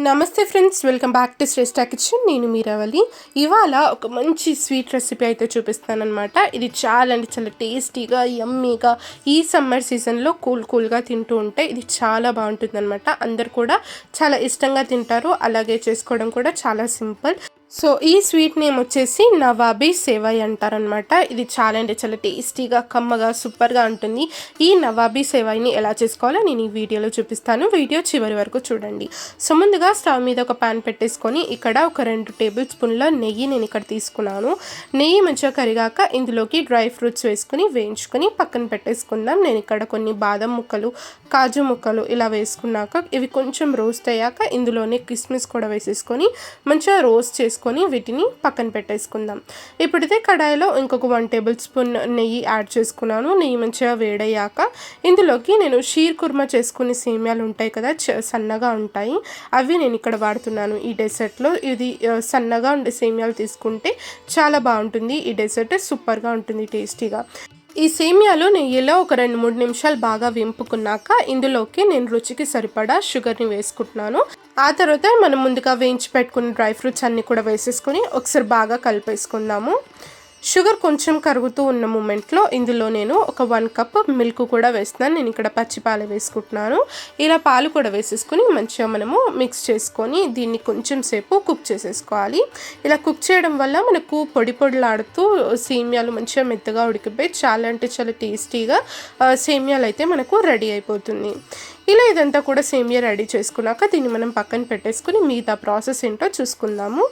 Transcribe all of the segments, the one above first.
నమస్తే friends, welcome back to Shreshta kitchen. నేను మీరావళి. ఇవాళ ఒక మంచి స్వీట్ రెసిపీ అయితే చూపిస్తానమాట. ఇది చాలా అంటే చాలా టేస్టీగా, యమ్మీగా ఈ సమ్మర్ సీజన్లో కూల్గా తింటూ ఉంటే ఇది చాలా బాగుంటుందన్నమాట. అందరు కూడా చాలా ఇష్టంగా తింటారు. అలాగే చేసుకోవడం కూడా చాలా సింపుల్. సో ఈ స్వీట్ నేమ్ వచ్చేసి నవాబీ సేవాయి అంటారనమాట. ఇది చాలా అంటే చాలా టేస్టీగా, కమ్మగా, సూపర్గా ఉంటుంది. ఈ నవాబీ సేవాయిని ఎలా చేసుకోవాలో నేను ఈ వీడియోలో చూపిస్తాను. వీడియో చివరి వరకు చూడండి. సో ముందుగా స్టవ్ మీద ఒక పాన్ పెట్టేసుకొని ఇక్కడ ఒక 2 టేబుల్ స్పూన్ల నెయ్యి నేను ఇక్కడ తీసుకున్నాను. నెయ్యి మంచిగా కరిగాక ఇందులోకి డ్రై ఫ్రూట్స్ వేసుకుని వేయించుకొని పక్కన పెట్టేసుకుందాం. నేను ఇక్కడ కొన్ని బాదం ముక్కలు, కాజు ముక్కలు ఇలా వేసుకున్నాక ఇవి కొంచెం రోస్ట్ అయ్యాక ఇందులోనే కిస్మిస్ కూడా వేసేసుకొని మంచిగా రోస్ట్ చేసుకొని వీటిని పక్కన పెట్టేసుకుందాం. ఇప్పుడైతే కడాయిలో ఇంకొక 1 టేబుల్ స్పూన్ నెయ్యి యాడ్ చేసుకున్నాను. నెయ్యి మంచిగా వేడయ్యాక ఇందులోకి నేను షీర్ కుర్మా చేసుకునే సేమ్యాలు ఉంటాయి కదా, సన్నగా ఉంటాయి, అవి నేను ఇక్కడ వాడుతున్నాను ఈ డెసర్ట్లో. ఇది సన్నగా ఉండే సేమ్యాలు తీసుకుంటే చాలా బాగుంటుంది. ఈ డెసర్ట్ సూపర్గా ఉంటుంది, టేస్టీగా. ఈ సేమ్యాలు నెయ్యిలో ఒక 2-3 నిమిషాలు బాగా వేంపుకున్నాక ఇందులోకి నేను రుచికి సరిపడా షుగర్ని వేసుకుంటున్నాను. ఆ తర్వాత మనం ముందుగా వేయించి పెట్టుకున్న డ్రై ఫ్రూట్స్ అన్నీ కూడా వేసేసుకొని ఒకసారి బాగా కలిపేసుకుందాము. షుగర్ కొంచెం కరుగుతూ ఉన్న మూమెంట్లో ఇందులో నేను ఒక 1 కప్ మిల్క్ కూడా వేస్తున్నాను. నేను ఇక్కడ పచ్చి పాలు వేసుకుంటున్నాను. ఇలా పాలు కూడా వేసేసుకొని మంచిగా మనము మిక్స్ చేసుకొని దీన్ని కొంచెం సేపు కుక్ చేసేసుకోవాలి. ఇలా కుక్ చేయడం వల్ల మనకు పొడిలాడుతూ సేమ్యాలు మంచిగా మెత్తగా ఉడికిపోయి చాలా అంటే చాలా టేస్టీగా సేమ్యాలు అయితే మనకు రెడీ అయిపోతుంది. ఇలా ఇదంతా కూడా సేమియా రెడీ చేసుకున్నాక దీన్ని మనం పక్కన పెట్టేసుకుని మిగతా ప్రాసెస్ ఏంటో చూసుకుందాము.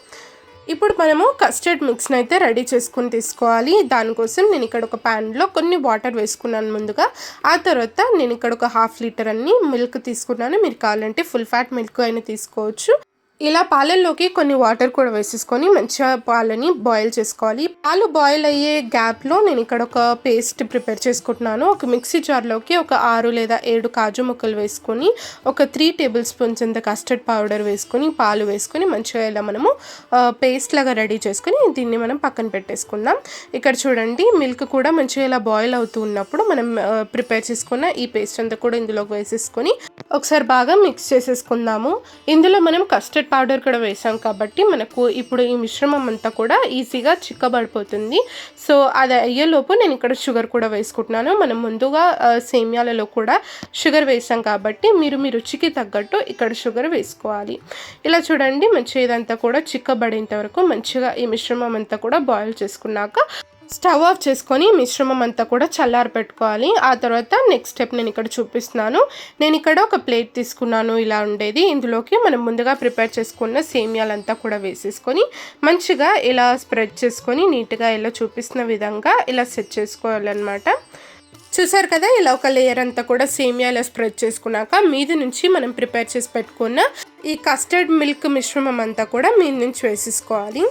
ఇప్పుడు మనము కస్టర్డ్ మిక్స్ని అయితే రెడీ చేసుకుని తీసుకోవాలి. దానికోసం నేను ఇక్కడ ఒక ప్యాన్లో కొన్ని వాటర్ వేసుకున్నాను ముందుగా. ఆ తర్వాత నేను ఇక్కడ ఒక 1/2 లీటర్ అన్ని మిల్క్ తీసుకున్నాను. మీరు కావాలంటే ఫుల్ ఫ్యాట్ మిల్క్ అయినా తీసుకోవచ్చు. ఇలా పాలల్లోకి కొన్ని వాటర్ కూడా వేసేసుకొని మంచిగా పాలని బాయిల్ చేసుకోవాలి. పాలు బాయిల్ అయ్యే గ్యాప్లో నేను ఇక్కడ ఒక పేస్ట్ ప్రిపేర్ చేసుకుంటున్నాను. ఒక మిక్సీ జార్లోకి ఒక 6 లేదా 7 కాజు ముక్కలు వేసుకొని ఒక 3 టేబుల్ స్పూన్స్ అంత కస్టర్డ్ పౌడర్ వేసుకొని పాలు వేసుకొని మంచిగా ఇలా మనము పేస్ట్ లాగా రెడీ చేసుకొని దీన్ని మనం పక్కన పెట్టేసుకుందాం. ఇక్కడ చూడండి, మిల్క్ కూడా మంచిగా ఇలా బాయిల్ అవుతూ ఉన్నప్పుడు మనం ప్రిపేర్ చేసుకున్న ఈ పేస్ట్ అంతా కూడా ఇందులోకి వేసేసుకొని ఒకసారి బాగా మిక్స్ చేసేసుకుందాము. ఇందులో మనం కస్టర్డ్ పౌడర్ కూడా వేసాం కాబట్టి మనకు ఇప్పుడు ఈ మిశ్రమం అంతా కూడా ఈజీగా చిక్కబడిపోతుంది. సో అది అయ్యేలోపు నేను ఇక్కడ షుగర్ కూడా వేసుకుంటున్నాను. మనం ముందుగా సేమ్యాలలో కూడా షుగర్ వేసాం కాబట్టి మీరు మీ రుచికి తగ్గట్టు ఇక్కడ షుగర్ వేసుకోవాలి. ఇలా చూడండి, మంచిగా ఇదంతా కూడా చిక్కబడేంత వరకు మంచిగా ఈ మిశ్రమం అంతా కూడా బాయిల్ చేసుకున్నాక స్టవ్ ఆఫ్ చేసుకొని మిశ్రమం అంతా కూడా చల్లారి పెట్టుకోవాలి. ఆ తర్వాత నెక్స్ట్ స్టెప్ నేను ఇక్కడ చూపిస్తున్నాను. నేను ఇక్కడ ఒక ప్లేట్ తీసుకున్నాను, ఇలా ఉండేది. ఇందులోకి మనం ముందుగా ప్రిపేర్ చేసుకున్న సేమ్యాలంతా కూడా వేసేసుకొని మంచిగా ఇలా స్ప్రెడ్ చేసుకొని నీట్గా ఇలా చూపిస్తున్న విధంగా ఇలా సెట్ చేసుకోవాలన్నమాట. చూసారు కదా, ఇలా ఒక లేయర్ అంతా కూడా సేమియాలో స్ప్రెడ్ చేసుకున్నాక మీద నుంచి మనం ప్రిపేర్ చేసి పెట్టుకున్న ఈ కస్టర్డ్ మిల్క్ మిశ్రమం అంతా కూడా మీద నుంచి వేసేసుకోవాలి.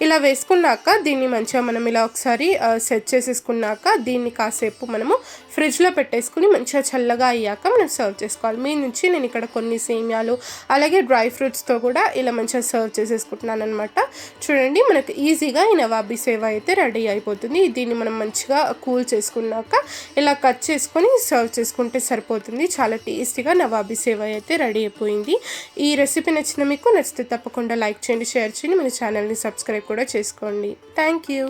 ఇలా వేసుకున్నాక దీన్ని మంచిగా మనం ఇలా ఒకసారి సెట్ చేసేసుకున్నాక దీన్ని కాసేపు మనము ఫ్రిడ్జ్లో పెట్టేసుకుని మంచిగా చల్లగా అయ్యాక మనం సర్వ్ చేసుకోవాలి. మీ నుంచి నేను ఇక్కడ కొన్ని సేమ్యాలు అలాగే డ్రై ఫ్రూట్స్తో కూడా ఇలా మంచిగా సర్వ్ చేసేసుకుంటున్నాను అనమాట. చూడండి, మనకు ఈజీగా ఈ నవాబీ సేవ అయితే రెడీ అయిపోతుంది. దీన్ని మనం మంచిగా కూల్ చేసుకున్నాక ఇలా కట్ చేసుకొని సర్వ్ చేసుకుంటే సరిపోతుంది. చాలా టేస్టీగా నవాబీ సేవ అయితే రెడీ అయిపోయింది. ఈ రెసిపీ నచ్చితే తప్పకుండా లైక్ చేయండి, షేర్ చేయండి, మన ఛానల్ని సబ్స్క్రైబ్ కూడా చేసుకోండి. Thank you.